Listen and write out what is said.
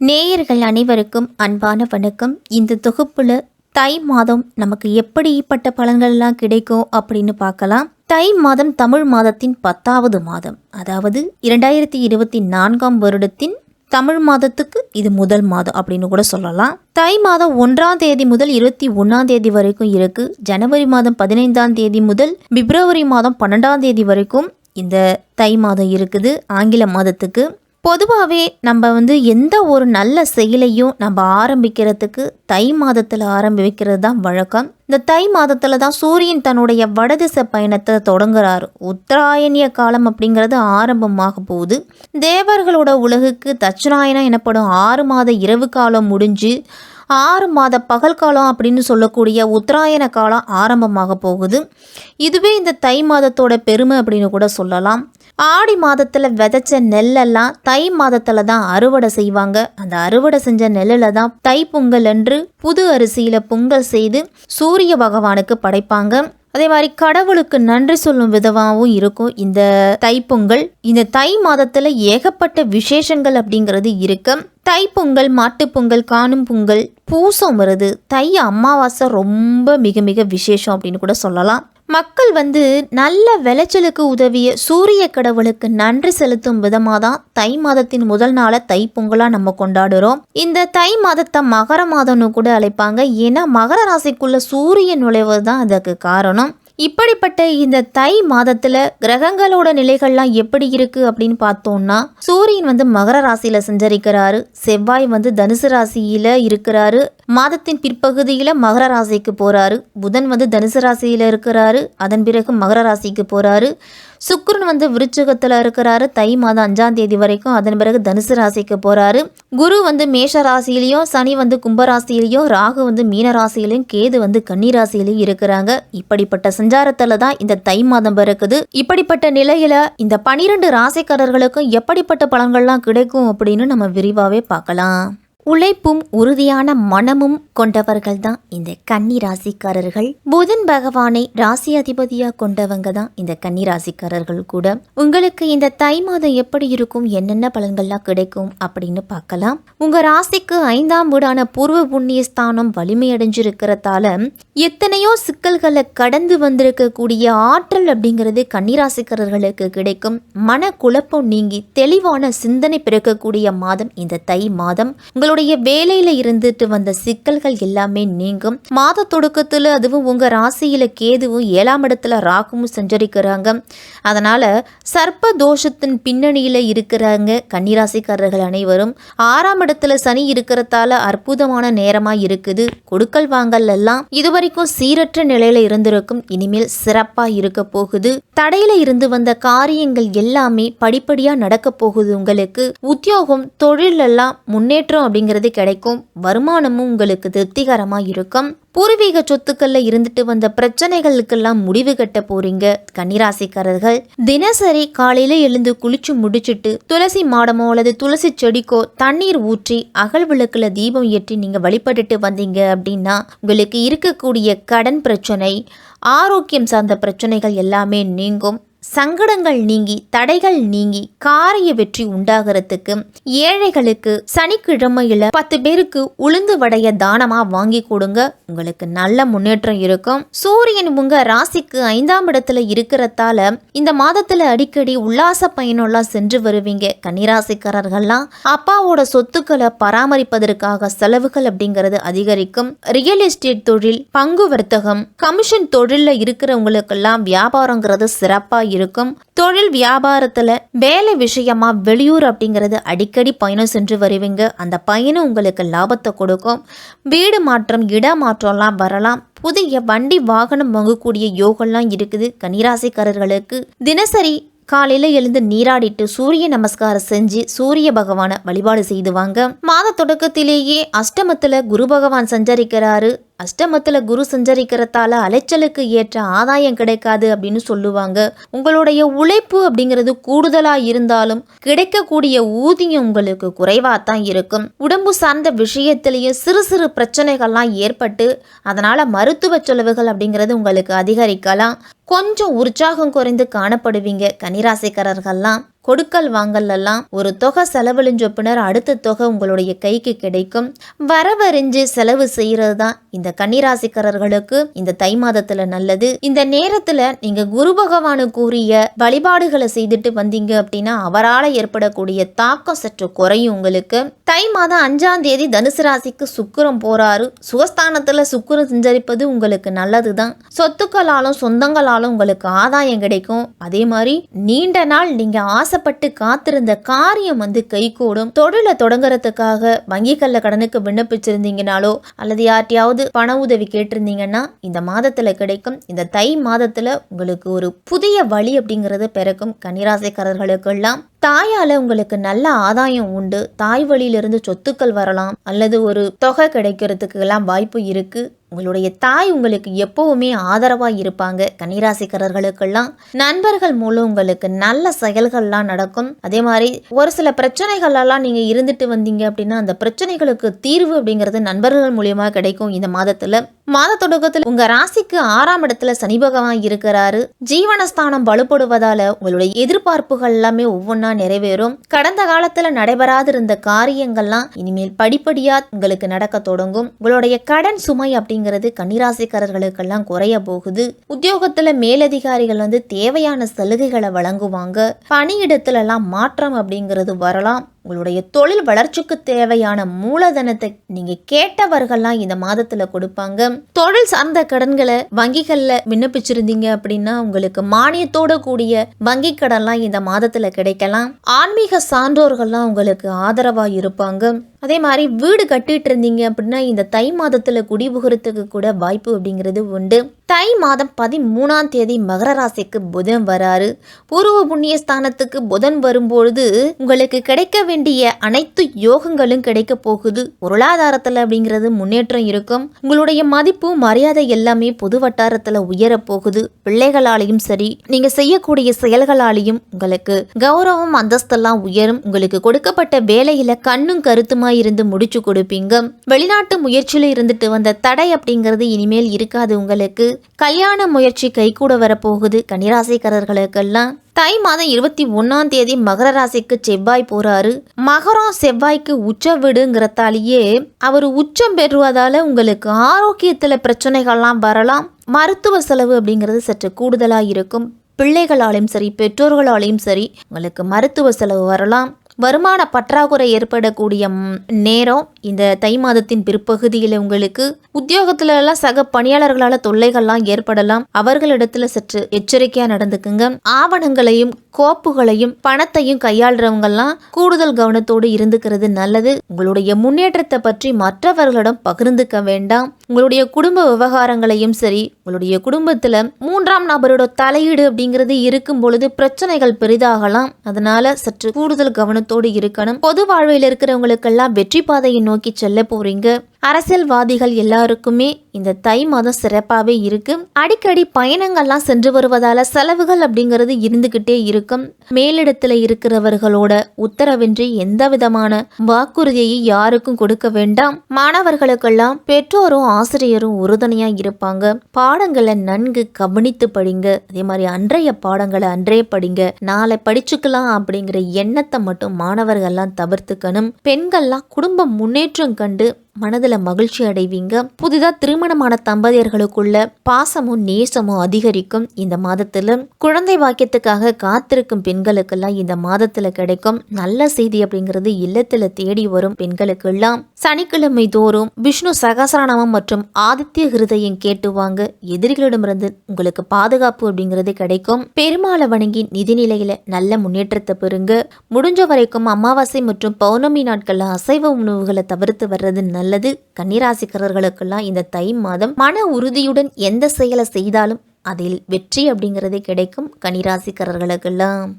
நேயர்கள் அனைவருக்கும் அன்பான வணக்கம். இந்த தொகுப்புல தை மாதம் நமக்கு எப்படிப்பட்ட பலன்கள்லாம் கிடைக்கும் அப்படின்னு பார்க்கலாம். தை மாதம் தமிழ் மாதத்தின் 10வது மாதம், அதாவது 2024ஆம் வருடத்தின் தமிழ் மாதத்துக்கு இது முதல் மாதம் அப்படின்னு கூட சொல்லலாம். தை மாதம் 1ஆம் தேதி முதல் 21ஆம் தேதி வரைக்கும் இருக்கு. ஜனவரி மாதம் 15ஆம் தேதி முதல் பிப்ரவரி மாதம் 12ஆம் தேதி வரைக்கும் இந்த தை மாதம் இருக்குது. ஆங்கில மாதத்துக்கு பொதுவாகவே நம்ம எந்த ஒரு நல்ல செயலையும் நம்ம ஆரம்பிக்கிறதுக்கு தை மாதத்தில் ஆரம்பிக்கிறது தான் வழக்கம். இந்த தை மாதத்தில் தான் சூரியன் தன்னுடைய வடதிசை பயணத்தை தொடங்குறாரு. உத்தராயணிய காலம் அப்படிங்கிறது ஆரம்பமாக போகுது. தேவர்களோட உலகுக்கு தட்சிணாயனம் எனப்படும் 6 மாத இரவு காலம் முடிஞ்சு 6 மாத பகல் காலம் அப்படின்னு சொல்லக்கூடிய உத்தராயண காலம் ஆரம்பமாக போகுது. இதுவே இந்த தை மாதத்தோட பெருமை அப்படின்னு கூட சொல்லலாம். ஆடி மாதத்தில் விதைச்ச நெல்லெல்லாம் தை மாதத்தில் தான் அறுவடை செய்வாங்க. அந்த அறுவடை செஞ்ச நெல்லில் தான் தை பொங்கல் அன்று புது அரிசியில் பொங்கல் செய்து சூரிய பகவானுக்கு படைப்பாங்க. அதே மாதிரி கடவுளுக்கு நன்றி சொல்லும் விதமாகவும் இருக்கும் இந்த தைப்பொங்கல். இந்த தை மாதத்தில் ஏகப்பட்ட விசேஷங்கள் அப்படிங்கிறது இருக்கு. தைப்பொங்கல், மாட்டுப்பொங்கல், காணும் பொங்கல், பூசம் வருது. தை அமாவாசை ரொம்ப மிக மிக விசேஷம் அப்படின்னு கூட சொல்லலாம். மக்கள் நல்ல விளைச்சலுக்கு உதவிய சூரிய கடவுளுக்கு நன்றி செலுத்தும் விதமாக தான் தை மாதத்தின் முதல் நாளை தை பொங்கலாக நம்ம கொண்டாடுறோம். இந்த தை மாதத்தை மகர மாதம்னு கூட அழைப்பாங்க. ஏன்னா மகர ராசிக்குள்ள சூரியன் நுழைவது தான் அதுக்கு காரணம். இப்படிப்பட்ட இந்த தை மாதத்துல கிரகங்களோட நிலைகள்லாம் எப்படி இருக்கு அப்படின்னு பார்த்தோம்னா, சூரியன் மகர ராசியில சஞ்சரிக்கிறாரு. செவ்வாய் தனுசு ராசியில இருக்கிறாரு. மாதத்தின் பிற்பகுதியில மகர ராசிக்கு போறாரு. புதன் தனுசு ராசியில இருக்கிறாரு. அதன் பிறகு மகர ராசிக்கு போறாரு. சுக்கிரன் விருச்சிகத்துல இருக்கிறாரு தை மாதம் 5ஆம் தேதி வரைக்கும். அதன் பிறகு தனுசு ராசிக்கு போறாரு. குரு மேஷ ராசியிலையும், சனி கும்ப ராசியிலையும், ராகு மீன ராசியிலையும், கேது கன்னி ராசியிலையும் இருக்கிறாங்க. இப்படிப்பட்ட சஞ்சாரத்துல தான் இந்த தை மாதம் பிறக்குது. இப்படிப்பட்ட நிலையில இந்த 12 ராசிக்காரர்களுக்கும் எப்படிப்பட்ட பலன்கள்லாம் கிடைக்கும் அப்படின்னு நம்ம விரிவாவே பார்க்கலாம். உழைப்பும் உறுதியான மனமும் கொண்டவர்கள் தான் இந்த கன்னி ராசிக்காரர்கள். புதன் பகவானை ராசி அதிபதியா கொண்டவங்க தான் இந்த கன்னி ராசிக்காரர்கள் கூட. உங்களுக்கு இந்த தை மாதம் எப்படி இருக்கும், என்னென்ன பலன்கள்லாம் கிடைக்கும் அப்படின்னு பார்க்கலாம். உங்க ராசிக்கு 5ஆம் வீடான பூர்வ புண்ணிய ஸ்தானம் வலிமை அடைஞ்சிருக்கிறதால எத்தனையோ சிக்கல்களை கடந்து வந்திருக்கக்கூடிய ஆற்றல் அப்படிங்கிறது கன்னி ராசிக்காரர்களுக்கு கிடைக்கும். மன குழப்பம் நீங்கி தெளிவான சிந்தனை பிறக்கக்கூடிய மாதம் இந்த தை மாதம். உங்களுடைய வேலையில இருந்துட்டு வந்த சிக்கல்கள் எல்லாமே நீங்கும். மாத தொடக்கத்துல அதுவும் உங்க ராசியில கேதுவும் 7ஆம் இடத்துல ராகுவும் சஞ்சரிக்கிறாங்க. அதனால சர்ப்ப தோஷத்தின் பின்னணியில இருக்கிறாங்க கன்னிராசிக்காரர்கள் அனைவரும். 6ஆம் இடத்துல சனி இருக்கிறதால அற்புதமான நேரமா இருக்குது. கொடுக்கல் வாங்கல் எல்லாம் இதுவரைக்கும் சீரற்ற நிலையில இருந்திருக்கும். இனிமேல் சிறப்பா இருக்க போகுது. தடையில இருந்து வந்த காரியங்கள் எல்லாமே படிப்படியா நடக்க போகுது. உங்களுக்கு உத்தியோகம், தொழில் எல்லாம் முன்னேற்றம் அப்படிங்கிறது கிடைக்கும். வருமானமும் உங்களுக்கு திருப்திகரமா இருக்கும். பூர்வீக சொத்துக்கள்ல இருந்துட்டு வந்த பிரச்சனைகளுக்கெல்லாம் முடிவு கட்ட போறீங்க கன்னிராசிக்காரர்கள். தினசரி காலையில எழுந்து குளிச்சு முடிச்சுட்டு துளசி மாடமோ அல்லது துளசி செடிக்கோ தண்ணீர் ஊற்றி அகல் விளக்குல தீபம் ஏற்றி நீங்க வழிபட்டுட்டு வந்தீங்க அப்படின்னா உங்களுக்கு இருக்கக்கூடிய கடன் பிரச்சனை, ஆரோக்கியம் சார்ந்த பிரச்சனைகள் எல்லாமே நீங்கும். சங்கடங்கள் நீங்கி, தடைகள் நீங்கி, காரிய வெற்றி உண்டாகிறதுக்கு ஏழைகளுக்கு சனிக்கிழமையில 10 பேருக்கு உளுந்து வடைய தானமா வாங்கி கொடுங்க. உங்களுக்கு நல்ல முன்னேற்றம் இருக்கும். சூரியன் உங்க ராசிக்கு 5ஆம் இடத்துல இருக்கிறதால இந்த மாதத்துல அடிக்கடி உல்லாச பயணம்லாம் சென்று வருவீங்க கன்னிராசிக்காரர்கள்லாம். அப்பாவோட சொத்துக்களை பராமரிப்பதற்காக செலவுகள் அப்படிங்கிறது அதிகரிக்கும். ரியல் எஸ்டேட் தொழில், பங்கு வர்த்தகம், கமிஷன் தொழில்ல இருக்கிறவங்களுக்கெல்லாம் வியாபாரங்கிறது சிறப்பா இருக்கும். தொழில் வியாபாரத்துல வேலை விஷயமா வெளியூர் அப்படிங்கிறது அடிக்கடி பயணம் சென்று வருவீங்க. அந்த பயணம் உங்களுக்கு லாபத்தை கொடுக்கும். வீடு மாற்றம், இடமாற்றம்லாம் வரலாம். புதிய வண்டி வாகனம் வாங்கக்கூடிய யோகம்லாம் இருக்குது கன்னிராசிக்காரர்களுக்கு. தினசரி காலையில எழுந்து நீராடிட்டு சூரிய நமஸ்காரம் செஞ்சு சூரிய பகவானை வழிபாடு செய்துவாங்க. மாத தொடக்கத்திலேயே அஷ்டமத்துல குரு பகவான் சஞ்சரிக்கிறாரு. அஷ்டமத்துல குரு சஞ்சரிக்கிறதால அலைச்சலுக்கு ஏற்ற ஆதாயம் கிடைக்காது அப்படின்னு சொல்லுவாங்க. உங்களுடைய உழைப்பு அப்படிங்கிறது கூடுதலா இருந்தாலும் கிடைக்கக்கூடிய ஊதியம் உங்களுக்கு குறைவாத்தான் இருக்கும். உடம்பு சார்ந்த விஷயத்திலேயே சிறு சிறு பிரச்சனைகள்லாம் ஏற்பட்டு அதனால மருத்துவ செலவுகள் அப்படிங்கிறது உங்களுக்கு அதிகரிக்கலாம். கொஞ்சம் உற்சாகம் குறைந்து காணப்படுவீங்க கன்னிராசிக்காரர்கள்லாம். கொடுக்கல் வாங்கல் எல்லாம் ஒரு தொகை செலவழிஞ்ச பின்னர் அடுத்த தொகை உங்களுடைய கைக்கு கிடைக்கும். வரவறிஞ்சு செலவு செய்யறது தான் இந்த கன்னிராசிக்காரர்களுக்கு இந்த தை மாதத்துல நல்லது. இந்த நேரத்துல நீங்க குரு பகவானுக்குரிய வழிபாடுகளை செய்துட்டு வந்தீங்க அப்படின்னா அவரால் ஏற்படக்கூடிய தாக்கம் சற்று குறையும் உங்களுக்கு. தை மாதம் 5ஆம் தேதி தனுசு ராசிக்கு சுக்கிரன் போறாரு. சுகஸ்தானத்துல சுக்கிரன் சஞ்சரிப்பது உங்களுக்கு நல்லதுதான். சொத்துக்களாலும் சொந்தங்களாலும் உங்களுக்கு ஆதாயம் கிடைக்கும். அதே மாதிரி நீண்ட நாள் நீங்க ஆசைப்பட்டு காத்திருந்த காரியம் கைகூடும். தொழிலை தொடங்குறதுக்காக வங்கிகள்ல கடனுக்கு விண்ணப்பிச்சிருந்தீங்கனாலோ அல்லது யார்ட்டையாவது பண உதவி கேட்டிருந்தீங்கன்னா இந்த மாதத்துல கிடைக்கும். இந்த தை மாதத்துல உங்களுக்கு ஒரு புதிய வழி அப்படிங்கறது பிறக்கும். கன்னிராசிக்காரர்களுக்கெல்லாம் தாயால உங்களுக்கு நல்ல ஆதாயம் உண்டு. தாய் வழியிலிருந்து சொத்துக்கள் வரலாம் அல்லது ஒரு தொகை கிடைக்கிறதுக்கு எல்லாம் வாய்ப்பு இருக்கு. உங்களுடைய தாய் உங்களுக்கு எப்பவுமே ஆதரவா இருப்பாங்க. கன்னிராசிக்காரர்களுக்கெல்லாம் நண்பர்கள் மூலம் உங்களுக்கு நல்ல செயல்கள்லாம் நடக்கும். அதே மாதிரி ஒரு சில பிரச்சனைகள் எல்லாம் நீங்க இருந்துட்டு வந்தீங்க அப்படின்னா அந்த பிரச்சனைகளுக்கு தீர்வு அப்படிங்கிறது நண்பர்கள் மூலியமா கிடைக்கும். இந்த மாதத்துல மாத தொடக்கத்தில் உங்க ராசிக்கு 6ஆம் இடத்துல சனி பகவான் இருக்கிறாரு. ஜீவனஸ்தானம் வலுப்படுவதால உங்களுடைய எதிர்பார்ப்புகள் எல்லாமே ஒவ்வொன்றா நிறைவேறும். கடந்த காலத்துல நடைபெறாது இருந்த காரியங்கள்லாம் இனிமேல் படிப்படியா உங்களுக்கு நடக்க தொடங்கும். உங்களுடைய கடன் சுமை அப்படிங்கிறது கன்னிராசிக்காரர்களுக்கெல்லாம் குறைய போகுது. உத்தியோகத்துல மேலதிகாரிகள் தேவையான சலுகைகளை வழங்குவாங்க. பணியிடத்துல எல்லாம் மாற்றம் அப்படிங்கிறது வரலாம். உங்களுடைய தொழில் வளர்ச்சிக்கு தேவையான மூலதனத்தை நீங்க கேட்டவர்கள்லாம் இந்த மாதத்துல கொடுப்பாங்க. தொழில் சார்ந்த கடன்களை வங்கிகள்ல விண்ணப்பிச்சிருந்தீங்க அப்படின்னா உங்களுக்கு மானியத்தோட கூடிய வங்கி கடன்லாம் இந்த மாதத்துல கிடைக்கலாம். ஆன்மீக சான்றோர்கள்லாம் உங்களுக்கு ஆதரவா இருப்பாங்க. அதே மாதிரி வீடு கட்டிட்டு இருந்தீங்க அப்படின்னா இந்த தை மாதத்துல குடிபுகிறதுக்கு கூட வாய்ப்பு அப்படிங்கிறது உண்டு. தை மாதம் 13ஆம் தேதி மகர ராசிக்கு புதன் வராரு. பூர்வ புண்ணிய ஸ்தானத்துக்கு புதன் வரும்பொழுது உங்களுக்கு கிடைக்க வேண்டிய அனைத்து யோகங்களும் கிடைக்க போகுது. பொருளாதாரத்துல அப்படிங்கிறது முன்னேற்றம் இருக்கும். உங்களுடைய மதிப்பு மரியாதை எல்லாமே பொது வட்டாரத்துல உயர போகுது. பிள்ளைகளாலையும் சரி நீங்க செய்யக்கூடிய செயல்களாலையும் உங்களுக்கு கௌரவம் அந்தஸ்தெல்லாம் உயரும். உங்களுக்கு கொடுக்கப்பட்ட வேலையில கண்ணும் கருத்துமா இருந்து முடிச்சு கொடுப்பீங்க. வெளிநாட்டு முயற்சியில இருந்துட்டு வந்த தடை அப்படிங்கிறது இனிமேல் இருக்காது. உங்களுக்கு கல்யாண முயற்சி கைகூட வரப்போகுது. கன்னிராசிக்காரர்களுக்கெல்லாம் தை மாதம் 21ஆம் தேதி மகர ராசிக்கு செவ்வாய் போறாரு. மகரம் செவ்வாய்க்கு உச்ச வீடுங்கிறதாலேயே அவர் உச்சம் பெறுவதால உங்களுக்கு ஆரோக்கியத்துல பிரச்சனைகள்லாம் வரலாம். மருத்துவ செலவு அப்படிங்கிறது சற்று கூடுதலா இருக்கும். பிள்ளைகளாலையும் சரி பெற்றோர்களாலையும் சரி உங்களுக்கு மருத்துவ செலவு வரலாம். வருமான பற்றாக்குறை ஏற்படக்கூடிய நேரம் இந்த தை மாதத்தின் பிற்பகுதியில் உங்களுக்கு உத்தியோகத்துல எல்லாம் சக பணியாளர்களால தொல்லைகள்லாம் ஏற்படலாம். அவர்களிடத்துல சற்று எச்சரிக்கையா நடந்துக்குங்க. ஆவணங்களையும் கோப்புகளையும் பணத்தையும் கையாளுறவங்கெல்லாம் கூடுதல் கவனத்தோடு இருந்துக்கிறது நல்லது. உங்களுடைய முன்னேற்றத்தை பற்றி மற்றவர்களிடம் பகிர்ந்துக்க வேண்டாம். உங்களுடைய குடும்ப விவகாரங்களையும் சரி உங்களுடைய குடும்பத்துல 3ஆம் நபரோட தலையீடு அப்படிங்கிறது இருக்கும் பொழுது பிரச்சனைகள் பெரிதாகலாம். அதனால சற்று கூடுதல் கவனத்தோடு இருக்கணும். பொது வாழ்வில் இருக்கிறவங்களுக்கெல்லாம் வெற்றி பாதையை நோக்கி செல்ல போறீங்க. அரசியல்வாதிகள் எல்லாருக்குமே இந்த தை மாதம் சிறப்பாகவே இருக்கு. அடிக்கடி பயணங்கள்லாம் சென்று வருவதால செலவுகள் அப்படிங்கிறது இருந்துகிட்டே இருக்கும். மேலிடத்துல இருக்கிறவர்களோட உத்தரவின்றி எந்த விதமான வாக்குறுதியை யாருக்கும் கொடுக்க வேண்டாம். மாணவர்களுக்கெல்லாம் பெற்றோரும் ஆசிரியரும் உறுதுணையா இருப்பாங்க. பாடங்களை நன்கு கவனித்து படிங்க. அதே மாதிரி அன்றைய பாடங்களை அன்றே படிங்க. நாளை படிச்சுக்கலாம் அப்படிங்கிற எண்ணத்தை மட்டும் மாணவர்கள்லாம் தவிர்த்துக்கணும். பெண்கள்லாம் குடும்ப முன்னேற்றம் கண்டு மனதில் மகிழ்ச்சி அடைவீங்க. புதிதாக திருமணமான தம்பதியர்களுக்குள்ள பாசமும் நேசமும் அதிகரிக்கும். இந்த மாதத்துல குழந்தை பாக்கியத்துக்காக காத்திருக்கும் பெண்களுக்கெல்லாம் இந்த மாதத்துல கிடைக்கும் நல்ல செய்தி அப்படிங்கிறது இல்லத்துல தேடி வரும் பெண்களுக்கெல்லாம். சனிக்கிழமை தோறும் விஷ்ணு சகசரநாமம் மற்றும் ஆதித்ய ஹிருதயம் கேட்டுவாங்க. எதிரிகளிடமிருந்து உங்களுக்கு பாதுகாப்பு அப்படிங்கிறது கிடைக்கும். பெருமாளை வணங்கி நிதிநிலையில நல்ல முன்னேற்றத்தை பெறுங்க. முடிஞ்ச வரைக்கும் அமாவாசை மற்றும் பௌர்ணமி நாட்கள்ல அசைவ உணவுகளை தவிர்த்து வர்றது நல்லது. கன்னிராசிக்காரர்களுக்கெல்லாம் இந்த தை மாதம் மன உறுதியுடன் எந்த செயலை செய்தாலும் அதில் வெற்றி அப்படிங்கிறது கிடைக்கும். கன்னிராசிக்காரர்களுக்கெல்லாம்